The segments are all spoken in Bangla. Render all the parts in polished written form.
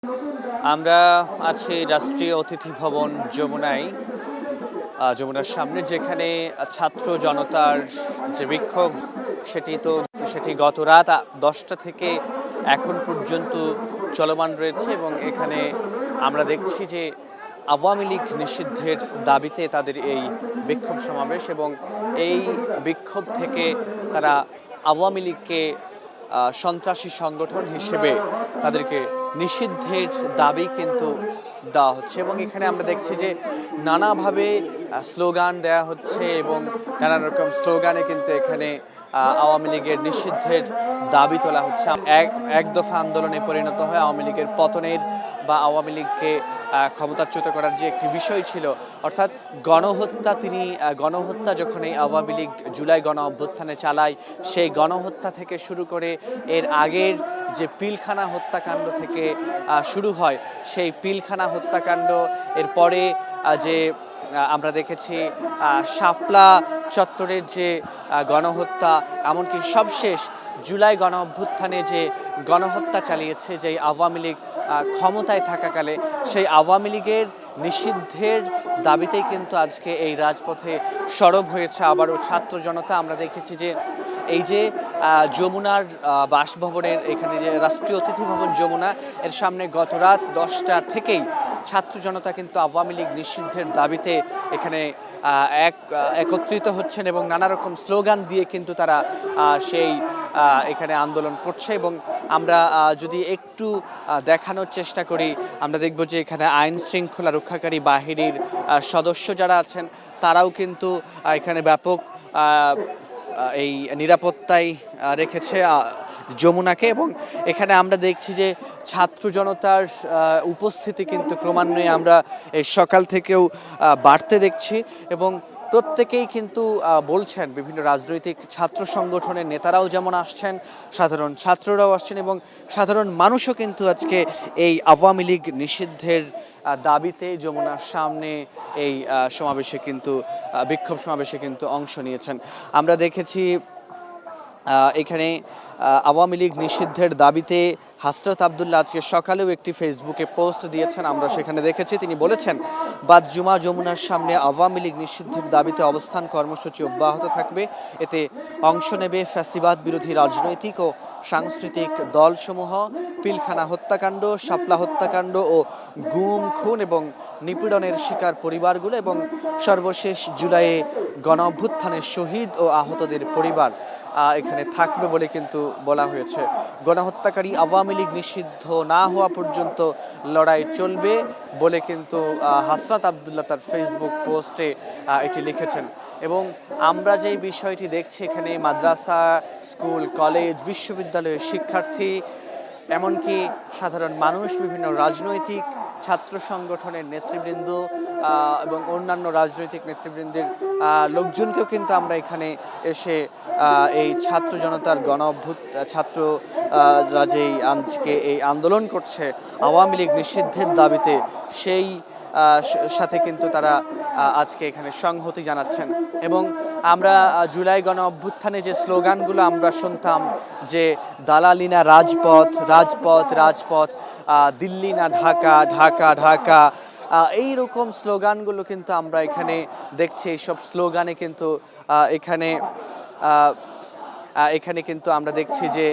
আমরা আছি রাষ্ট্রীয় অতিথি ভবন যমুনায়, যমুনার সামনে, যেখানে ছাত্র জনতার যে বিক্ষোভ সেটি গত রাত 10টা থেকে এখন পর্যন্ত চলমান রয়েছে। এবং এখানে আমরা দেখছি যে আওয়ামী লীগ নিষিদ্ধের দাবিতে তাদের এই বিক্ষোভ সমাবেশ, এবং এই বিক্ষোভ থেকে তারা আওয়ামী লীগকে সন্ত্রাসী সংগঠন হিসেবে তাদেরকে নিষিদ্ধের দাবি কিন্তু দেওয়া হচ্ছে। এবং এখানে আমরা দেখছি যে নানাভাবে স্লোগান দেয়া হচ্ছে, এবং নানান রকম স্লোগানে কিন্তু এখানে আওয়ামী লীগের নিষিদ্ধের দাবি তোলা হচ্ছে। এক দফা আন্দোলনে পরিণত হয় আওয়ামী লীগের পতনের বা আওয়ামী লীগকে ক্ষমতাচ্যুত করার যে একটি বিষয় ছিল, অর্থাৎ গণহত্যা যখন এই আওয়ামী লীগ জুলাই গণ অভ্যুত্থানে চালায়, সেই গণহত্যা থেকে শুরু করে এর আগের যে পিলখানা হত্যাকাণ্ড থেকে শুরু হয়, সেই পিলখানা হত্যাকাণ্ড, এরপরে যে আমরা দেখেছি শাপলা চত্বরের যে গণহত্যা, এমনকি সবশেষ জুলাই গণ অভ্যুত্থানে যে গণহত্যা চালিয়েছে যে আওয়ামী লীগ ক্ষমতায় থাকাকালে, সেই আওয়ামী লীগের নিষিদ্ধের দাবিতেই কিন্তু আজকে এই রাজপথে সরব হয়েছে আবারও ছাত্র জনতা। আমরা দেখেছি যে এই যে যমুনার বাসভবনের এখানে যে রাষ্ট্রীয় অতিথি ভবন যমুনা, এর সামনে গত রাত 10টা থেকেই ছাত্র জনতা কিন্তু আওয়ামী লীগ নিষিদ্ধের দাবিতে এখানে একত্রিত হচ্ছেন, এবং নানা রকম স্লোগান দিয়ে কিন্তু তারা সেই এখানে আন্দোলন করছে। এবং আমরা যদি একটু দেখানোর চেষ্টা করি, আমরা দেখব যে এখানে আইন শৃঙ্খলা রক্ষাকারী বাহিনীর সদস্য যারা আছেন, তারাও কিন্তু এখানে ব্যাপক এই নিরাপত্তায় রেখেছে যমুনাকে। এবং এখানে আমরা দেখছি যে ছাত্র জনতার উপস্থিতি কিন্তু ক্রমান্বয়ে আমরা এই সকাল থেকেও বাড়তে দেখছি, এবং প্রত্যেকেই কিন্তু বলছেন, বিভিন্ন রাজনৈতিক ছাত্র সংগঠনের নেতারাও যেমন আসছেন, সাধারণ ছাত্ররাও আসছেন, এবং সাধারণ মানুষও কিন্তু আজকে এই আওয়ামী লীগ নিষিদ্ধের দাবিতে যমুনার সামনে এই সমাবেশে কিন্তু বিক্ষোভ সমাবেশে কিন্তু অংশ নিয়েছেন। আমরা দেখেছি এখানে আওয়ামী লীগ নিষিদ্ধের দাবিতে হাসরাত আবদুল্লাহ আজকে সকালেও একটি ফেসবুকে পোস্ট দিয়েছেন, আমরা সেখানে দেখেছি। তিনি বলেছেন, বাদ জুমা যমুনার সামনে আওয়ামী লীগ নিষিদ্ধের দাবিতে অবস্থান কর্মসূচি অব্যাহত থাকবে। এতে অংশ নেবে ফ্যাসিবাদ বিরোধী রাজনৈতিক ও সাংস্কৃতিক দলসমূহ। পিলখানা হত্যাকাণ্ড, শাপলা হত্যাকাণ্ড ও গুম খুন এবং নিপীড়নের শিকার পরিবারগুলো, এবং সর্বশেষ জুলাইয়ে গণ অভ্যুত্থানের শহীদ ও আহতদের পরিবার এখানে থাকবে বলে কিন্তু বলা হয়েছে। গণহত্যাকারী আওয়ামী লীগ নিষিদ্ধ না হওয়া পর্যন্ত লড়াই চলবে বলে কিন্তু হাসরাত আবদুল্লাহ তার ফেসবুক পোস্টে এটি লিখেছেন। এবং আমরা যেই বিষয়টি দেখছি, এখানে মাদ্রাসা, স্কুল, কলেজ, বিশ্ববিদ্যালয়ের শিক্ষার্থী, এমনকি সাধারণ মানুষ, বিভিন্ন রাজনৈতিক ছাত্র সংগঠনের নেতৃবৃন্দ এবং অন্যান্য রাজনৈতিক নেতৃবৃন্দের লোকজনকেও কিন্তু আমরা এখানে এসে এই ছাত্র জনতার ছাত্ররা যেই আজকে এই আন্দোলন করছে আওয়ামী লীগ নিষিদ্ধের দাবিতে, সেই সাথে কিন্তু তারা আজকে এখানে সংহতি জানাচ্ছেন। এবং আমরা জুলাই গণ অভ্যুত্থানে যে স্লোগানগুলো আমরা শুনতাম, যে দালালি না রাজপথ, রাজপথ রাজপথ, দিল্লি না ঢাকা, ঢাকা ঢাকা, এইরকম স্লোগানগুলো কিন্তু আমরা এখানে দেখছি। এইসব স্লোগানে কিন্তু এখানে কিন্তু আমরা দেখছি যে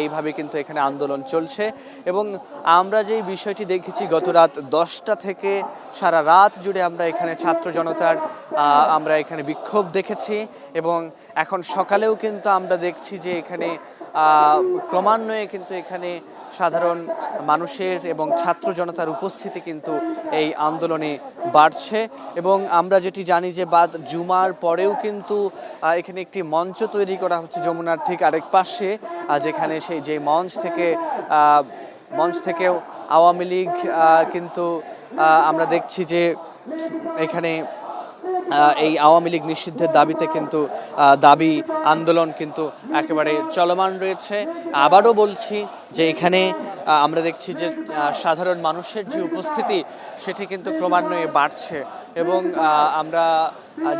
এইভাবে কিন্তু এখানে আন্দোলন চলছে। এবং আমরা যে বিষয়টি দেখেছি, গত রাত 10টা থেকে সারা রাত জুড়ে আমরা এখানে ছাত্র জনতার আমরা এখানে বিক্ষোভ দেখেছি, এবং এখন সকালেও কিন্তু আমরা দেখছি যে এখানে ক্রমান্বয়ে কিন্তু এখানে সাধারণ মানুষের এবং ছাত্র জনতার উপস্থিতি কিন্তু এই আন্দোলনে বাড়ছে। এবং আমরা যেটি জানি যে বাদ জুমার পরেও কিন্তু এখানে একটি মঞ্চ তৈরি করা হচ্ছে যমুনার ঠিক আরেক পাশে, যেখানে সেই যে মঞ্চ থেকেও আওয়ামী লীগ কিন্তু আমরা দেখছি যে এখানে এই আওয়ামী লীগ নিষিদ্ধের দাবিতে কিন্তু দাবি আন্দোলন কিন্তু একেবারে চলমান রয়েছে। আবারও বলছি যে এখানে আমরা দেখছি যে সাধারণ মানুষের যে উপস্থিতি সেটি কিন্তু ক্রমান্বয়ে বাড়ছে এবং আমরা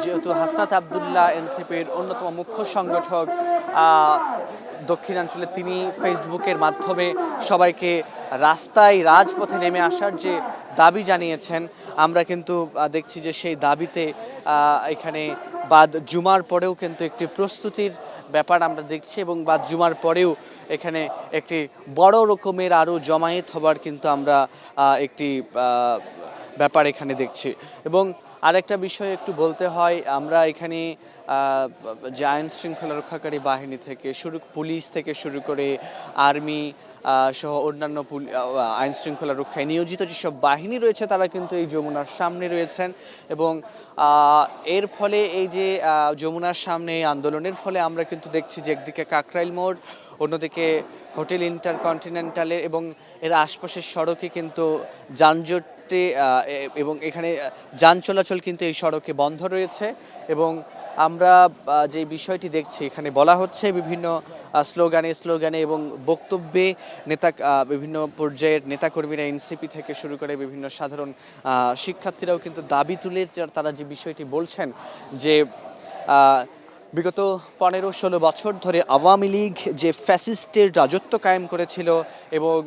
যেহেতু হাসনাত আবদুল্লাহ এনসিপির অন্যতম মুখ্য সংগঠক দক্ষিণাঞ্চলে, তিনি ফেসবুকের মাধ্যমে সবাইকে রাস্তায় রাজপথে নেমে আসার যে দাবি জানিয়েছেন, আমরা কিন্তু দেখছি যে সেই দাবিতে এখানে বাদ জুমার পরেও কিন্তু একটি প্রস্তুতির ব্যাপার আমরা দেখছি এবং বাদ জুমার পরেও এখানে একটি বড় রকমের আরও জমায়েত হবার কিন্তু আমরা একটি ব্যাপার এখানে দেখছি। এবং আরেকটা বিষয় একটু বলতে হয়, আমরা এখানে যে আইন শৃঙ্খলা রক্ষাকারী বাহিনী থেকে পুলিশ থেকে শুরু করে আর্মি সহ অন্যান্য আইন শৃঙ্খলা রক্ষায় নিয়োজিত যেসব বাহিনী রয়েছে তারা কিন্তু এই যমুনার সামনে রয়েছেন এবং এর ফলে এই যে যমুনার সামনে আন্দোলনের ফলে আমরা কিন্তু দেখছি যে একদিকে কাকরাইল মোড়, অন্যদিকে হোটেল ইন্টারকন্টিনেন্টালের এবং এর আশপাশের সড়কে কিন্তু যানজটে এবং এখানে যান চলাচল কিন্তু এই সড়কে বন্ধ রয়েছে। এবং আমরা যে বিষয়টি দেখছি এখানে বলা হচ্ছে বিভিন্ন স্লোগানে এবং বক্তব্যে বিভিন্ন পর্যায়ের নেতাকর্মীরা এনসিপি থেকে শুরু করে বিভিন্ন সাধারণ শিক্ষার্থীরাও কিন্তু দাবি তুলে তারা যে বিষয়টি বলছেন যে বিগত 15-16 বছর ধরে আওয়ামী লীগ যে ফ্যাসিস্টের রাজত্ব কায়েম করেছিল এবং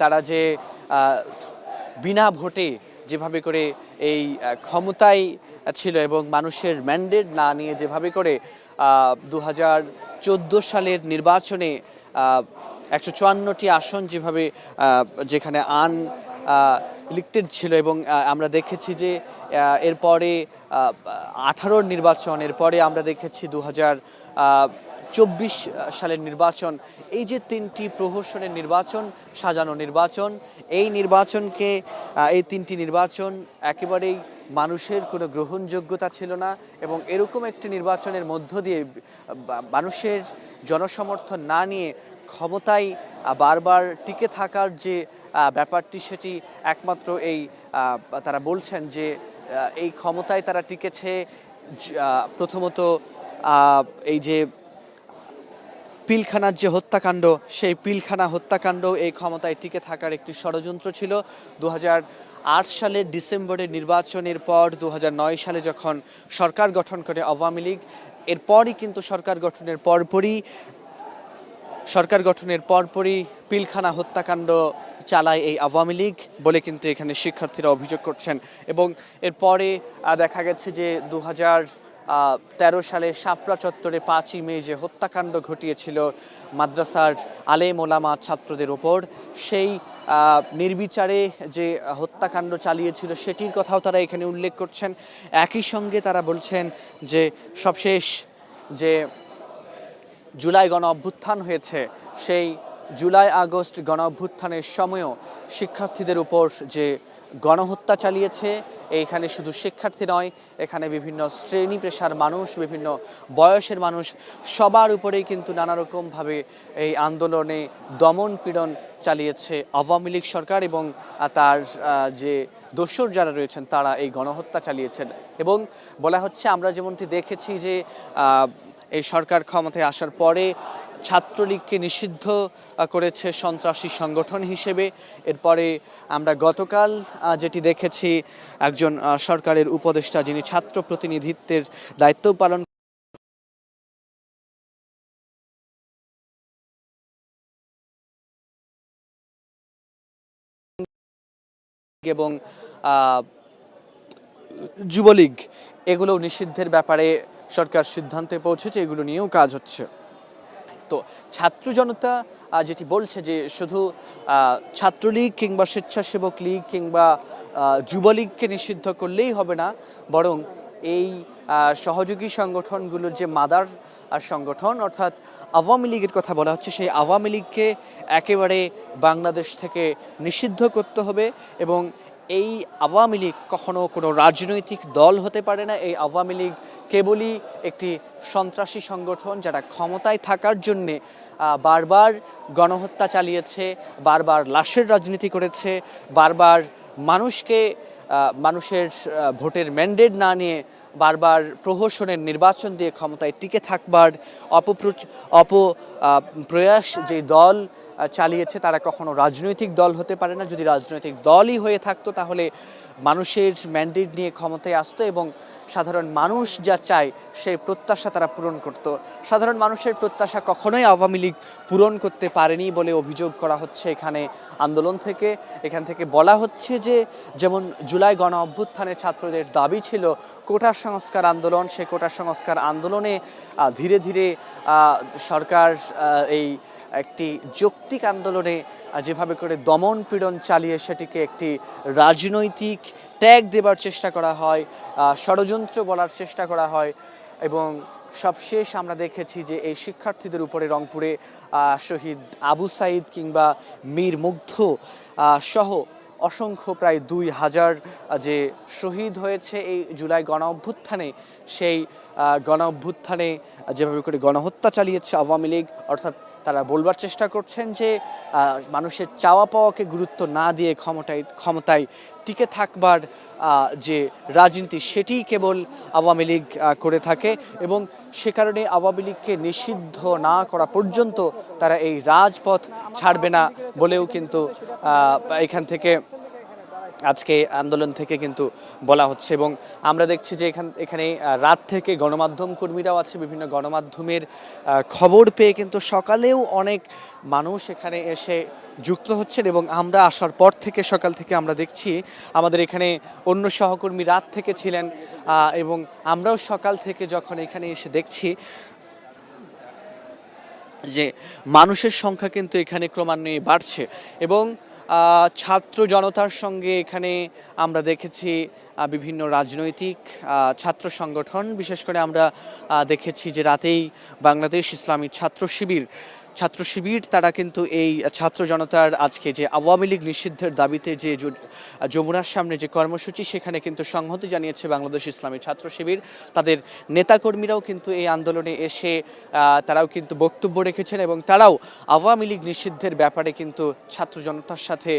তারা যে বিনা ভোটে যেভাবে করে এই ক্ষমতায় ছিল এবং মানুষের ম্যান্ডেট না নিয়ে যেভাবে করে 2014 সালের নির্বাচনে 154টি আসন যেখানে ইলেক্টেড ছিল এবং আমরা দেখেছি যে এরপরে 18 নির্বাচনের পরে আমরা দেখেছি 2024 সালের নির্বাচন, এই যে 3টি প্রহসনের নির্বাচন, সাজানো নির্বাচন, এই তিনটি নির্বাচন একেবারেই মানুষের কোনো গ্রহণযোগ্যতা ছিল না এবং এরকম একটি নির্বাচনের মধ্য দিয়ে মানুষের জনসমর্থন না নিয়ে ক্ষমতায় বারবার টিকে থাকার যে ব্যাপারটি সেটি একমাত্র তারা বলছেন যে এই ক্ষমতায় তারা টিকেছে প্রথমত এই যে পিলখানার যে হত্যাকাণ্ড, সেই পিলখানা হত্যাকাণ্ড এই ক্ষমতায় টিকে থাকার একটি ষড়যন্ত্র ছিল। 2008 সালের ডিসেম্বরের নির্বাচনের পর 2009 সালে যখন সরকার গঠন করে আওয়ামী লীগ, এরপরই কিন্তু সরকার গঠনের পরপরই পিলখানা হত্যাকাণ্ড চালায় এই আওয়ামী লীগ বলে কিন্তু এখানে শিক্ষার্থীরা অভিযোগ করছেন। এবং এরপরে দেখা গেছে যে 2013 সালে শাপলা চত্বরে 5ই মে যে হত্যাকাণ্ড ঘটিয়েছিল মাদ্রাসার আলেম ওলামা ছাত্রদের ওপর, সেই নির্বিচারে যে হত্যাকাণ্ড চালিয়েছিল সেটির কথাও তারা এখানে উল্লেখ করছেন। একই সঙ্গে তারা বলছেন যে সবশেষ যে জুলাই গণ অভ্যুত্থান হয়েছে, সেই জুলাই আগস্ট গণ অভ্যুত্থানের সময়ও শিক্ষার্থীদের উপর যে গণহত্যা চালিয়েছে, এইখানে শুধু শিক্ষার্থী নয়, এখানে বিভিন্ন শ্রেণী পেশার মানুষ, বিভিন্ন বয়সের মানুষ, সবার উপরেই কিন্তু নানা রকমভাবে এই আন্দোলনে দমন পীড়ন চালিয়েছে আওয়ামী লীগ সরকার এবং তার যে দোসর যারা রয়েছেন তারা এই গণহত্যা চালিয়েছেন। এবং বলা হচ্ছে, আমরা যেমনটি দেখেছি যে এই সরকার ক্ষমতায় আসার পরে ছাত্রলীগকে নিষিদ্ধ করেছে সন্ত্রাসী সংগঠন হিসেবে। এরপরে আমরা গতকাল যেটি দেখেছি, একজন সরকারের উপদেষ্টা যিনি ছাত্র প্রতিনিধিত্বের দায়িত্ব পালন এবং যুবলীগ এগুলো নিষিদ্ধের ব্যাপারে সরকার সিদ্ধান্তে পৌঁছেছে, এগুলো নিয়েও কাজ হচ্ছে। তো ছাত্র জনতা যেটি বলছে যে শুধু ছাত্রলীগ কিংবা স্বেচ্ছাসেবক লীগ কিংবা যুবলীগকে নিষিদ্ধ করলেই হবে না, বরং এই সহযোগী সংগঠনগুলোর যে মাদার সংগঠন অর্থাৎ আওয়ামী লীগের কথা বলা হচ্ছে, সেই আওয়ামী লীগকে একেবারে বাংলাদেশ থেকে নিষিদ্ধ করতে হবে। এবং এই আওয়ামী লীগ কখনো কোনো রাজনৈতিক দল হতে পারে না। এই আওয়ামী লীগ কেবলই একটি সন্ত্রাসী সংগঠন যারা ক্ষমতায় থাকার জন্যে বারবার গণহত্যা চালিয়েছে, বারবার লাশের রাজনীতি করেছে, বারবার মানুষের ভোটের ম্যান্ডেট না নিয়ে বারবার প্রহসনের নির্বাচন দিয়ে ক্ষমতায় টিকে থাকবার প্রয়াস যে দল চালিয়েছে তারা কখনো রাজনৈতিক দল হতে পারে না। যদি রাজনৈতিক দলই হয়ে থাকতো তাহলে মানুষের ম্যান্ডেট নিয়ে ক্ষমতায় আসতো এবং সাধারণ মানুষ যা চায় সেই প্রত্যাশা তারা পূরণ করত। সাধারণ মানুষের প্রত্যাশা কখনোই আওয়ামী লীগ পূরণ করতে পারেনি বলে অভিযোগ করা হচ্ছে এখানে আন্দোলন থেকে। এখান থেকে বলা হচ্ছে যে যেমন জুলাই গণ অভ্যুত্থানে ছাত্রদের দাবি ছিল কোটা সংস্কার আন্দোলন, সে কোটা সংস্কার আন্দোলনে ধীরে ধীরে সরকার এই একটি যৌক্তিক আন্দোলনে যেভাবে করে দমন পীড়ন চালিয়ে সেটিকে একটি রাজনৈতিক ট্যাগ দেবার চেষ্টা করা হয়, ষড়যন্ত্র বলার চেষ্টা করা হয় এবং সবশেষ আমরা দেখেছি যে এই শিক্ষার্থীদের উপরে রংপুরে শহীদ আবু সাইদ কিংবা মীর মুগ্ধ সহ অসংখ্য প্রায় 2000 যে শহীদ হয়েছে এই জুলাই গণ অভ্যুত্থানে, সেই গণ অভ্যুত্থানে যেভাবে করে গণহত্যা চালিয়েছে আওয়ামী লীগ, অর্থাৎ তারা বলবার চেষ্টা করছেন যে মানুষের চাওয়া পাওয়াকে গুরুত্ব না দিয়ে ক্ষমতায় টিকে থাকবার যে রাজনীতি সেটি কেবল আওয়ামী লীগ করে থাকে এবং সে কারণে আওয়ামী লীগকে নিষিদ্ধ না করা পর্যন্ত তারা এই রাজপথ ছাড়বে না বলেও কিন্তু এখান থেকে আজকে আন্দোলন থেকে কিন্তু বলা হচ্ছে। এবং আমরা দেখছি যে এখানে রাত থেকে গণমাধ্যম কর্মীরাও আছে, বিভিন্ন গণমাধ্যমের খবর পেয়ে কিন্তু সকালেও অনেক মানুষ এখানে এসে যুক্ত হচ্ছেন এবং আমরা আসার পর থেকে সকাল থেকে আমরা দেখছি আমাদের এখানে অন্য সহকর্মী রাত থেকে ছিলেন এবং আমরাও সকাল থেকে যখন এখানে এসে দেখছি যে মানুষের সংখ্যা কিন্তু এখানে ক্রমান্বয়ে বাড়ছে এবং ছাত্র জনতার সঙ্গে এখানে আমরা দেখেছি বিভিন্ন রাজনৈতিক ছাত্র সংগঠন, বিশেষ করে আমরা দেখেছি যে রাতেই বাংলাদেশ ইসলামী ছাত্র শিবির তারা কিন্তু এই ছাত্র জনতার আজকে যে আওয়ামী লীগ নিষিদ্ধের দাবিতে যে যমুনার সামনে যে কর্মসূচি সেখানে কিন্তু সংহতি জানিয়েছে বাংলাদেশ ইসলামী ছাত্র শিবির। তাদের নেতাকর্মীরাও কিন্তু এই আন্দোলনে এসে তারাও কিন্তু বক্তব্য রেখেছেন এবং তারাও আওয়ামী লীগ নিষিদ্ধের ব্যাপারে কিন্তু ছাত্র জনতার সাথে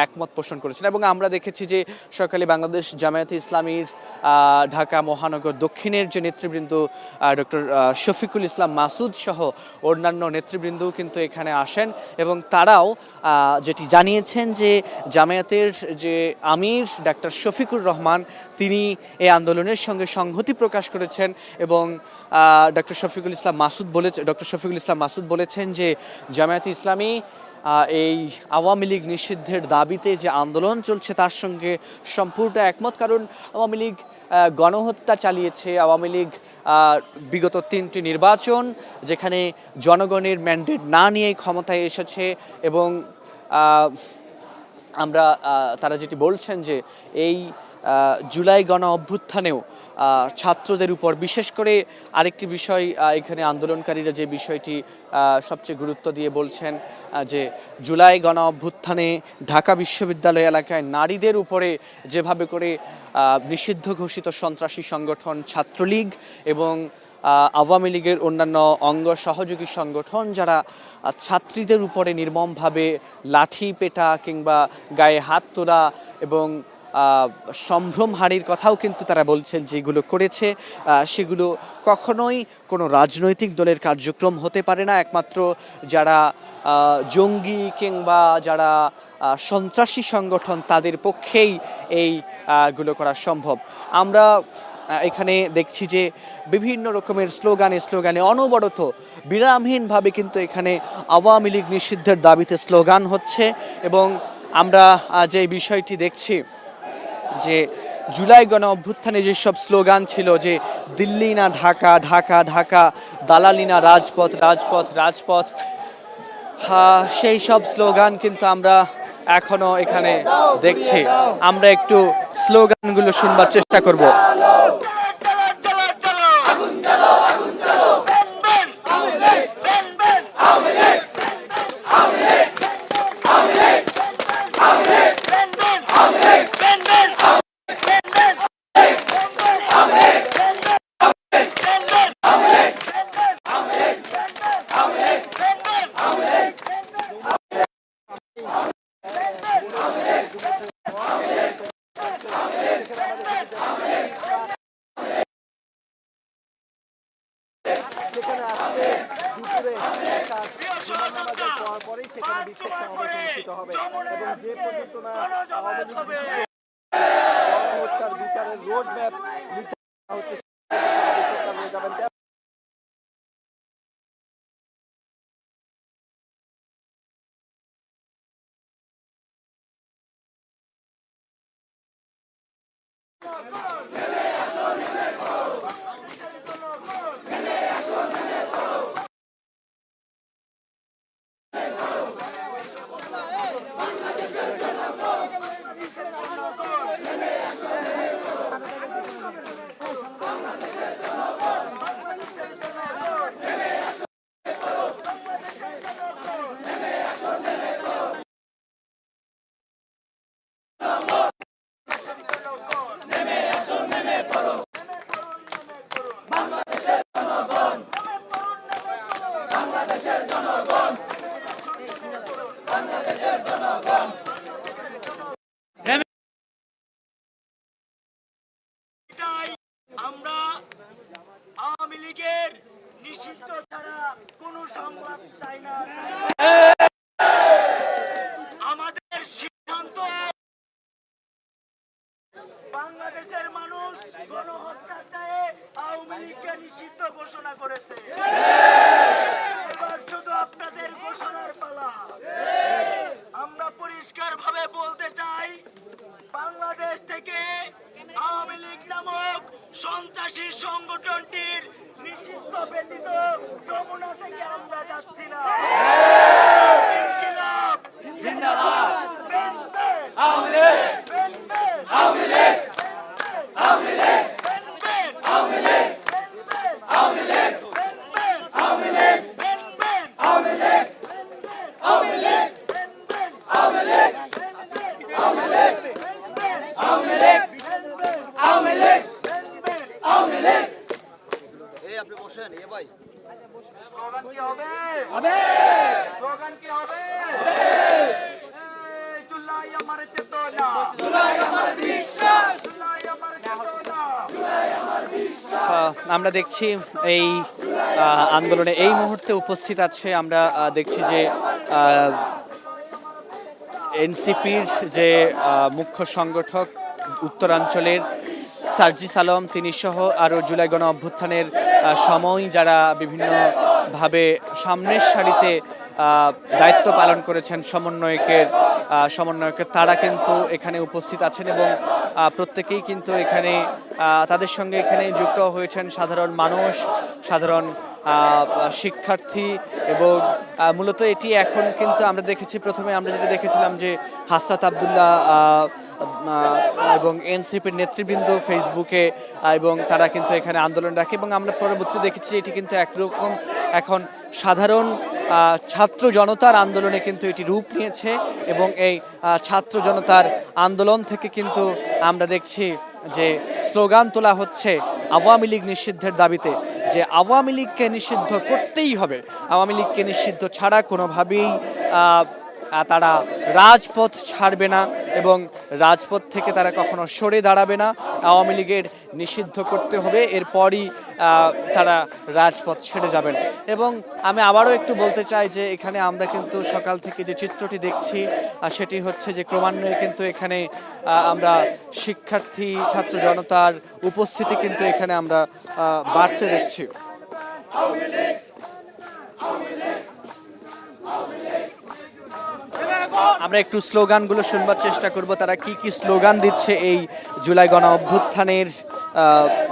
একমত পোষণ করেছেন। এবং আমরা দেখেছি যে সকালে বাংলাদেশ জামায়াতে ইসলামীর ঢাকা মহানগর দক্ষিণের যে নেতৃবৃন্দ ডক্টর শফিকুল ইসলাম মাসুদ সহ অন্যান্য নেতৃবৃন্দ কিন্তু এখানে আসেন এবং তারাও যেটি জানিয়েছেন যে জামায়াতের যে আমির ডাক্তার শফিকুর রহমান তিনি এই আন্দোলনের সঙ্গে সংহতি প্রকাশ করেছেন এবং ডক্টর শফিকুল ইসলাম মাসুদ বলেছেন যে জামায়াতে ইসলামী এই আওয়ামী লীগ নিষিদ্ধের দাবিতে যে আন্দোলন চলছে তার সঙ্গে সম্পূর্ণ একমত, কারণ আওয়ামী লীগ গণহত্যা চালিয়েছে। আওয়ামী লীগ বিগত 3টি নির্বাচন যেখানে জনগণের ম্যান্ডেট না নিয়ে ক্ষমতায় এসেছে এবং আমরা তারা যেটি বলছেন যে এই জুলাই গণ অভ্যুত্থানেও ছাত্রদের উপর বিশেষ করে আরেকটি বিষয় এখানে আন্দোলনকারীরা যে বিষয়টি সবচেয়ে গুরুত্ব দিয়ে বলছেন যে জুলাই গণ অভ্যুত্থানে ঢাকা বিশ্ববিদ্যালয় এলাকায় নারীদের উপরে যেভাবে করে নিষিদ্ধ ঘোষিত সন্ত্রাসী সংগঠন ছাত্রলীগ এবং আওয়ামী লীগের অন্যান্য অঙ্গ সহযোগী সংগঠন যারা ছাত্রীদের উপরে নির্মমভাবে লাঠি পেটা কিংবা গায়ে হাত তোলা এবং সম্ভ্রমহানির কথাও কিন্তু তারা বলছেন যেগুলো করেছে সেগুলো কখনোই কোনো রাজনৈতিক দলের কার্যক্রম হতে পারে না। একমাত্র যারা জঙ্গি কিংবা যারা সন্ত্রাসী সংগঠন তাদের পক্ষেই এইগুলো করা সম্ভব। আমরা এখানে দেখছি যে বিভিন্ন রকমের স্লোগানে অনবরত বিরামহীনভাবে কিন্তু এখানে আওয়ামী লীগ নিষিদ্ধের দাবিতে স্লোগান হচ্ছে এবং আমরা যে বিষয়টি দেখছি যে জুলাই গণ অভ্যুত্থানে যেসব স্লোগান ছিল যে দিল্লি না ঢাকা, ঢাকা ঢাকা, দালালি না রাজপথ, রাজপথ রাজপথ, সেই সব স্লোগান কিন্তু আমরা এখনো এখানে দেখছি। আমরা একটু স্লোগানগুলো শুনবার চেষ্টা করব। গণহত্যার বিচারের রোড ম্যাপ হচ্ছে যাবেন। আমরা আওয়ামী লীগের নিষিদ্ধ ছাড়া কোন সংলাপ চাই না। আমাদের সিদ্ধান্ত, বাংলাদেশের মানুষ গণহত্যার দায়ে আওয়ামী লীগকে নিষিদ্ধ ঘোষণা করেছে। এবার শুধু আপনাদের ঘোষণার পালা। আমরা পরিষ্কার ভাবে বলতে চাই, বাংলাদেশ থেকে আওয়ামী লীগ নামক সন্ত্রাসী সংগঠনটির নিষিদ্ধ ব্যতীত যমুনা থেকে আমরা যাচ্ছি না। ইনকিলাব জিন্দাবাদ। আওয়ামী লীগ, আওয়ামী লীগ, আওয়ামী লীগ, আওয়ামী লীগ, আওয়ামী লীগ, আওয়ামী লীগ, আওয়ামী লীগ, আওয়ামী লীগ, আওয়ামী লীগ, আওয়ামী লীগ, আওয়ামী লীগ, আওয়ামী লীগ, আওয়ামী লীগ। এই আপনি বসেন এ ভাই। স্লোগান কি হবে? হবে। স্লোগান কি হবে? হবে। জুলাই আমার চেতনা, জুলাই আমার বিশ্বাস, জুলাই আমার চেতনা, জুলাই আমার বিশ্বাস। আমরা দেখছি এই আন্দোলনে এই মুহূর্তে উপস্থিত আছে। আমরা দেখছি যে এনসিপির যে মুখ্য সংগঠক উত্তরাঞ্চলের সার্জিস আলম তিনি সহ আরও জুলাই গণ অভ্যুত্থানের সময় যারা বিভিন্নভাবে সামনের সারিতে দায়িত্ব পালন করেছেন সমন্বয়কের তারা কিন্তু এখানে উপস্থিত আছেন এবং প্রত্যেকেই কিন্তু এখানে তাদের সঙ্গে এখানে যুক্ত হয়েছেন সাধারণ মানুষ, সাধারণ শিক্ষার্থী এবং মূলত এটি এখন কিন্তু আমরা দেখেছি, প্রথমে আমরা যেটা দেখেছিলাম যে হাসরাত আবদুল্লাহ এবং এনসিপির নেতৃবৃন্দ ফেসবুকে এবং তারা কিন্তু এখানে আন্দোলন রাখে এবং আমরা পরবর্তী দেখেছি এটি কিন্তু একরকম এখন সাধারণ ছাত্র জনতার আন্দোলনে কিন্তু এটি রূপ নিয়েছে এবং এই ছাত্র জনতার আন্দোলন থেকে কিন্তু আমরা দেখছি যে স্লোগান তোলা হচ্ছে আওয়ামী লীগ নিষিদ্ধের দাবিতে, যে আওয়ামী লীগকে নিষিদ্ধ করতেই হবে। আওয়ামী লীগকে নিষিদ্ধ ছাড়া কোনোভাবেই তারা রাজপথ ছাড়বে না এবং রাজপথ থেকে তারা কখনো সরে দাঁড়াবে না। আওয়ামী লীগের নিষিদ্ধ করতে হবে, এরপরই তারা রাজপথ ছেড়ে যাবেন। এবং আমি আবারও একটু বলতে চাই যে এখানে আমরা কিন্তু সকাল থেকে যে চিত্রটি দেখছি সেটি হচ্ছে যে ক্রমান্বয়ে কিন্তু এখানে আমরা শিক্ষার্থী ছাত্র জনতার উপস্থিতি কিন্তু এখানে আমরা বাড়তে দেখছি। আমরা একটু স্লোগানগুলো শুনবার চেষ্টা করব, তারা কি কি স্লোগান দিচ্ছে এই জুলাই গণ অভ্যুত্থানের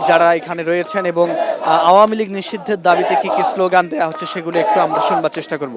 যারা এখানে রয়েছেন এবং আওয়ামী লীগ নিষিদ্ধের দাবিতে কি কি স্লোগান দেওয়া হচ্ছে সেগুলো একটু আমরা শুনবার চেষ্টা করব।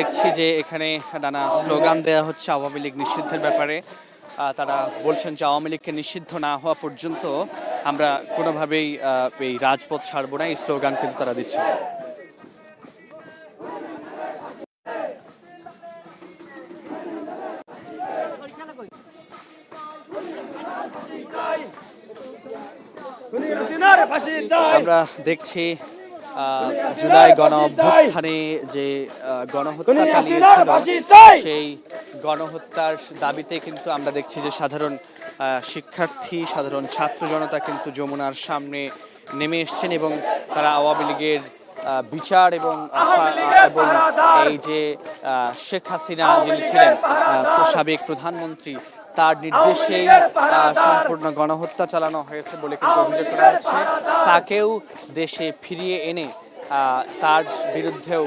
দেখছি যে এখানে নানা স্লোগান দেওয়া হচ্ছে আওয়ামী লীগ নিষিদ্ধের ব্যাপারে। তারা বলছেন যে আওয়ামী লীগকে নিষিদ্ধ না হওয়া পর্যন্ত আমরা কোনোভাবেই এই রাজপথ ছাড়বো না, এই স্লোগান কিন্তু তারা দিচ্ছে। আমরা দেখছি জুলাই গণ অভ্যুত্থানে যে গণহত্যা চালিয়েছিল সেই গণহত্যার দাবিতে কিন্তু আমরা দেখছি যে সাধারণ শিক্ষার্থী, সাধারণ ছাত্র জনতা কিন্তু যমুনার সামনে নেমে এসছেন এবং তারা আওয়ামী লীগের বিচার এবং এই যে শেখ হাসিনা যিনি ছিলেন সাবেক প্রধানমন্ত্রী, তার নির্দেশেই সম্পূর্ণ গণহত্যা চালানো হয়েছে বলে কিন্তু অভিযোগ করা হচ্ছে। তাকেও দেশে ফিরিয়ে এনে তার বিরুদ্ধেও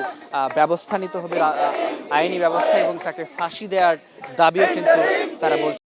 ব্যবস্থা নিতে হবে, আইনি ব্যবস্থা, এবং তাকে ফাঁসি দেওয়ার দাবিও কিন্তু তারা বলছে।